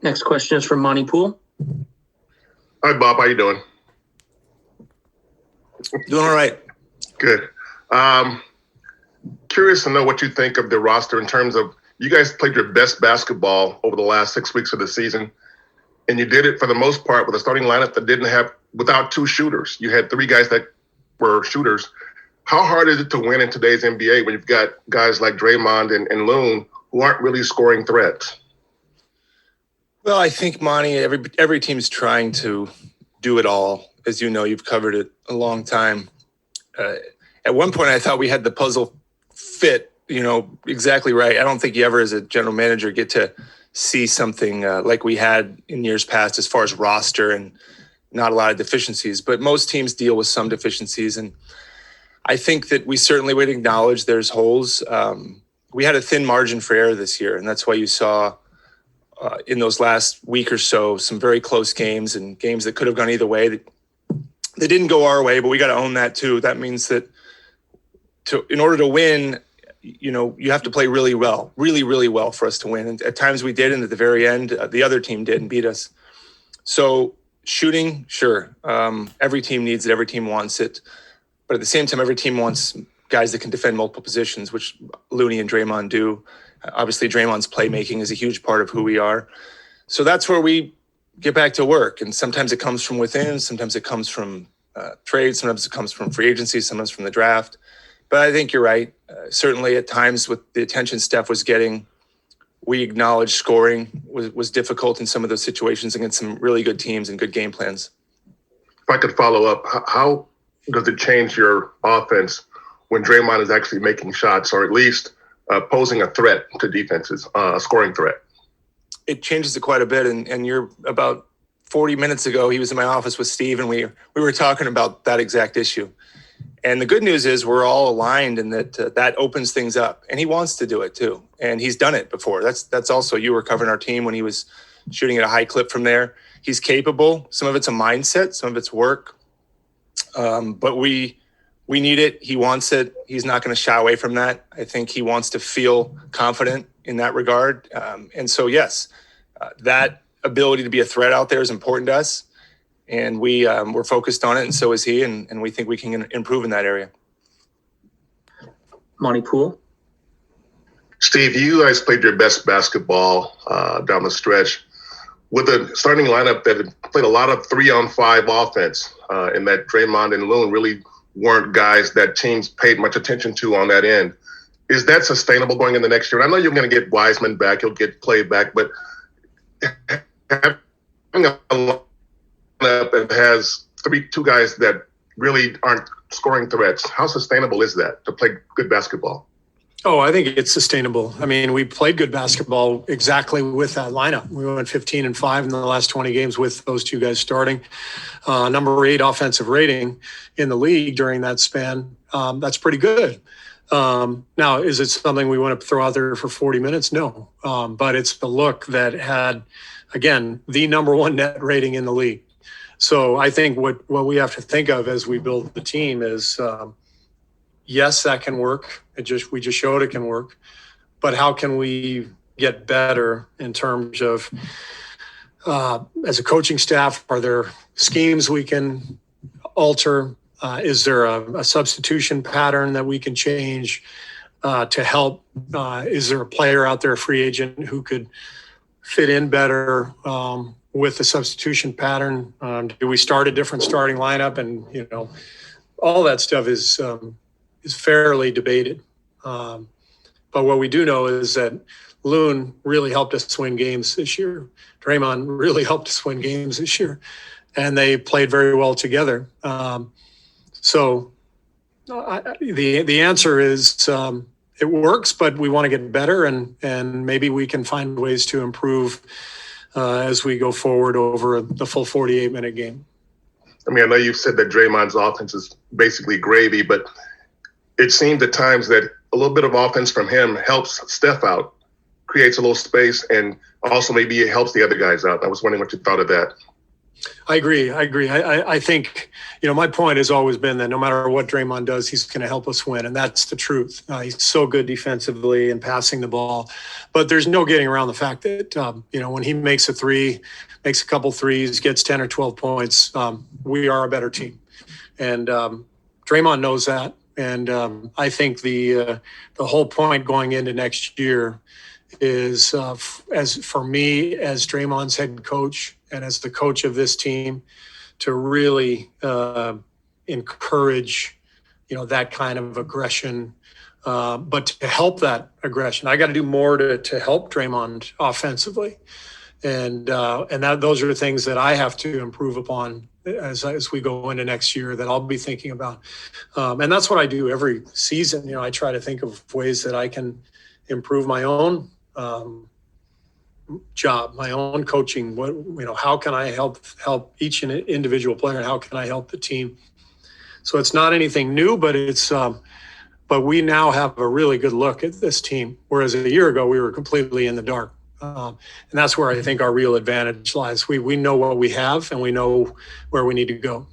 Next question is from Monty Poole. Hi, Bob. How you doing? Doing all right. Good. Curious to know what you think of the roster in terms of you guys played your best basketball over the last 6 weeks of the season, and you did it for the most part with a starting lineup that didn't have without two shooters. You had three guys that were shooters. How hard is it to win in today's NBA when you've got guys like Draymond and Looney who aren't really scoring threats? Well, I think, Monty, every team's trying to do it all. As you know, you've covered it a long time. At one point, I thought we had the puzzle fit, exactly right. I don't think you ever, as a general manager, get to see something like we had in years past as far as roster and not a lot of deficiencies. But most teams deal with some deficiencies, and I think that we certainly would acknowledge there's holes. We had a thin margin for error this year, and that's why you saw in those last week or so some very close games and games that could have gone either way. They didn't go our way, but we got to own that too. That means that in order to win, you have to play really well, really, really well for us to win. And at times we did, and at the very end, the other team did and beat us. So shooting, sure. Every team needs it. Every team wants it. But at the same time, every team wants guys that can defend multiple positions, which Looney and Draymond do. Obviously, Draymond's playmaking is a huge part of who we are. So that's where we get back to work. And sometimes it comes from within. Sometimes it comes from trade. Sometimes it comes from free agency. Sometimes from the draft. But I think you're right. Certainly at times with the attention Steph was getting, we acknowledge scoring was difficult in some of those situations against some really good teams and good game plans. If I could follow up, how does it change your offense when Draymond is actually making shots or at least posing a threat to defenses, a scoring threat? It changes it quite a bit. And you're about 40 minutes ago, he was in my office with Steve, and we were talking about that exact issue. And the good news is we're all aligned in that that opens things up. And he wants to do it too. And he's done it before. That's also, you were covering our team when he was shooting at a high clip from there. He's capable. Some of it's a mindset. Some of it's work. But we need it. He wants it. He's not going to shy away from that. I think he wants to feel confident in that regard. And so, yes, that ability to be a threat out there is important to us. And we're focused on it, and so is he, and we think we can improve in that area. Monty Poole. Steve, you guys played your best basketball down the stretch with a starting lineup that played a lot of 3-on-5 offense, and that Draymond and Looney really weren't guys that teams paid much attention to on that end. Is that sustainable going into next year? I know you're going to get Wiseman back, you'll get Clay back, but having a lineup that has two guys that really aren't scoring threats, how sustainable is that to play good basketball? Oh, I think it's sustainable. I mean, we played good basketball exactly with that lineup. We went 15-5 in the last 20 games with those two guys starting. Number 8 offensive rating in the league during that span. That's pretty good. Now, is it something we want to throw out there for 40 minutes? No. But it's the look that had, again, the number 1 net rating in the league. So I think what we have to think of as we build the team is, yes, that can work. We just showed it can work. But how can we get better in terms of, as a coaching staff, are there schemes we can alter? Is there a substitution pattern that we can change to help? Is there a player out there, a free agent, who could fit in better with the substitution pattern? Do we start a different starting lineup? And, all that stuff is fairly debated. But what we do know is that Loon really helped us win games this year. Draymond really helped us win games this year. And they played very well together. So the answer is it works, but we want to get better, and maybe we can find ways to improve as we go forward over the full 48-minute game. I mean, I know you've said that Draymond's offense is basically gravy, but it seemed at times that a little bit of offense from him helps Steph out, creates a little space, and also maybe it helps the other guys out. I was wondering what you thought of that. I agree. I think, my point has always been that no matter what Draymond does, he's going to help us win. And that's the truth. He's so good defensively and passing the ball. But there's no getting around the fact that, when he makes a three, makes a couple threes, gets 10 or 12 points, we are a better team. And Draymond knows that. And I think the whole point going into next year is, as for me, as Draymond's head coach and as the coach of this team, to really encourage, that kind of aggression, but to help that aggression. I got to do more to help Draymond offensively, and those are the things that I have to improve upon as we go into next year that I'll be thinking about, and that's what I do every season. I try to think of ways that I can improve my own job, my own coaching. How can I help each individual player? How can I help the team? So it's not anything new, but but we now have a really good look at this team. Whereas a year ago, we were completely in the dark. And that's where I think our real advantage lies. We know what we have and we know where we need to go.